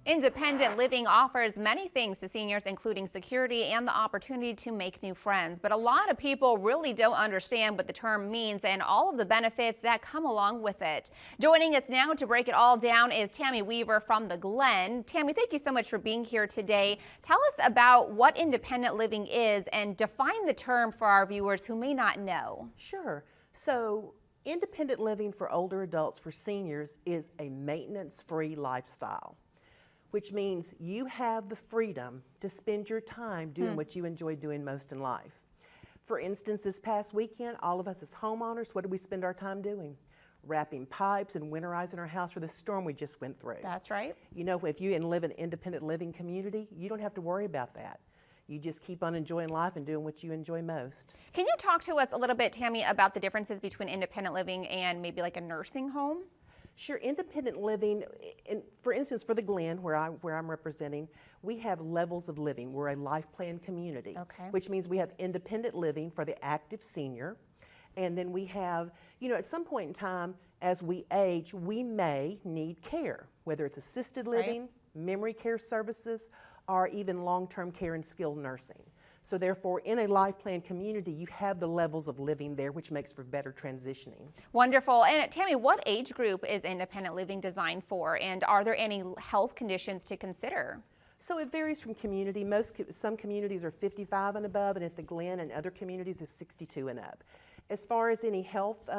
Independent living offers many things to seniors, including security and the opportunity to make new friends. But a lot of people really don't understand what the term means and all of the benefits that come along with it. Joining us now to break it all down is Tammy Weaver from The Glen. Tammy, thank you so much for being here today. Tell us about what independent living is and define the term for our viewers who may not know. Sure. So, independent living for older adults, for seniors, is a maintenance-free lifestyle, which means you have the freedom to spend your time doing what you enjoy doing most in life. For instance, this past weekend, all of us as homeowners, what did we spend our time doing? Wrapping pipes and winterizing our house for the storm we just went through. That's right. You know, if you live in an independent living community, you don't have to worry about that. You just keep on enjoying life and doing what you enjoy most. Can you talk to us a little bit, Tammy, about the differences between independent living and maybe like a nursing home? Sure. Independent living, for instance, for The Glen, where I'm representing, we have levels of living. We're a life plan community, which means we have independent living for the active senior. And then we have, you know, at some point in time, as we age, we may need care, whether it's assisted living, memory care services, or even long-term care and skilled nursing. So therefore, in a life plan community, you have the levels of living there, which makes for better transitioning. Wonderful. And Tammy, what age group is independent living designed for? And are there any health conditions to consider? So it varies from community. Some communities are 55 and above, and at The Glen and other communities is 62 and up. As far as any health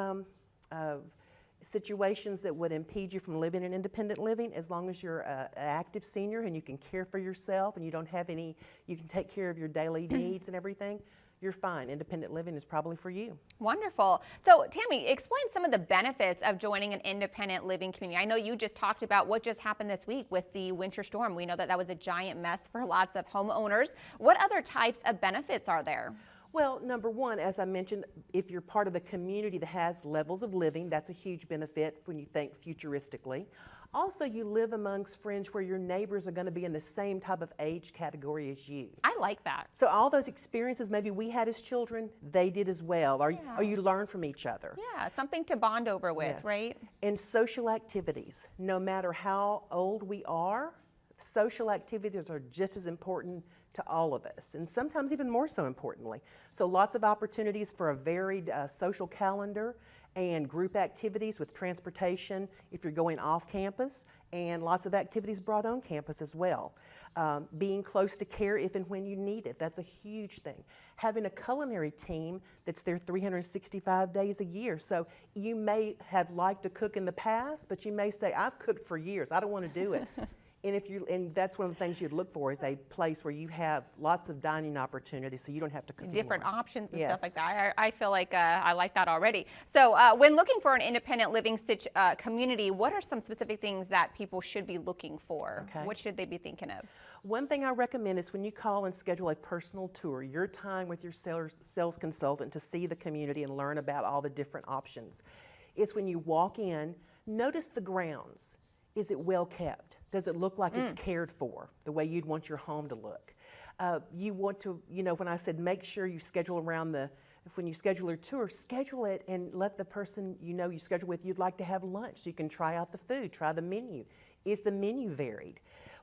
situations that would impede you from living in independent living, as long as you're an active senior and you can care for yourself and you don't have any, you can take care of your daily needs and everything, you're fine. Independent living is probably for you. Wonderful. So Tammy, explain some of the benefits of joining an independent living community. I know you just talked about what just happened this week with the winter storm. We know that that was a giant mess for lots of homeowners. What other types of benefits are there? Well, number one, as I mentioned, if you're part of a community that has levels of living, that's a huge benefit when you think futuristically. Also, you live amongst friends where your neighbors are going to be in the same type of age category as you. I like that. So all those experiences maybe we had as children, they did as well, or you learn from each other. Yeah, something to bond over with, right? And social activities, no matter how old we are, social activities are just as important to all of us, and sometimes even more so importantly. So lots of opportunities for a varied social calendar and group activities with transportation if you're going off campus, and lots of activities brought on campus as well. Being close to care if and when you need it, that's a huge thing. Having a culinary team that's there 365 days a year. So you may have liked to cook in the past, but you may say, I've cooked for years, I don't want to do it. And that's one of the things you'd look for, is a place where you have lots of dining opportunities so you don't have to cook different options and stuff like Yes. that. I feel like I like that already. So when looking for an independent living community, what are some specific things that people should be looking for? What should they be thinking of? One thing I recommend is when you call and schedule a personal tour, your time with your sales consultant to see the community and learn about all the different options, is when you walk in, notice the grounds. Is it well kept? Does it look like it's cared for, the way you'd want your home to look? You want to, you know, when I said make sure you schedule around when you schedule your tour, schedule it and let the person you know you schedule with, you'd like to have lunch so you can try out the food, try the menu. Is the menu varied?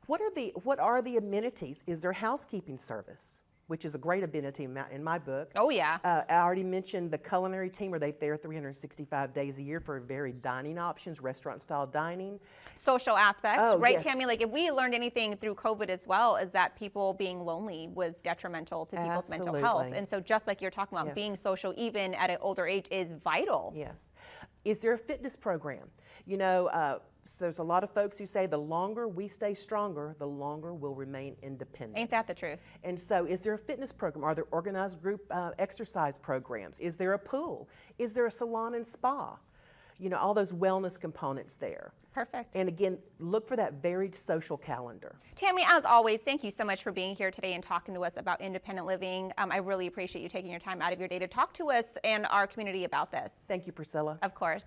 What are the amenities? Is there housekeeping service, which is a great amenity in my book? Oh, yeah. I already mentioned the culinary team. Are they there 365 days a year for varied dining options, restaurant-style dining? Social aspect, right, yes. Tammy? Like if we learned anything through COVID as well, is that people being lonely was detrimental to people's mental health. And so just like you're talking about, being social even at an older age is vital. Yes. Is there a fitness program? You know, so there's a lot of folks who say the longer we stay stronger, the longer we'll remain independent. Ain't that the truth? And so is there a fitness program? Are there organized group exercise programs? Is there a pool? Is there a salon and spa? You know, all those wellness components there. Perfect. And again, look for that varied social calendar. Tammy, as always, thank you so much for being here today and talking to us about independent living. I really appreciate you taking your time out of your day to talk to us and our community about this. Thank you, Priscilla. Of course.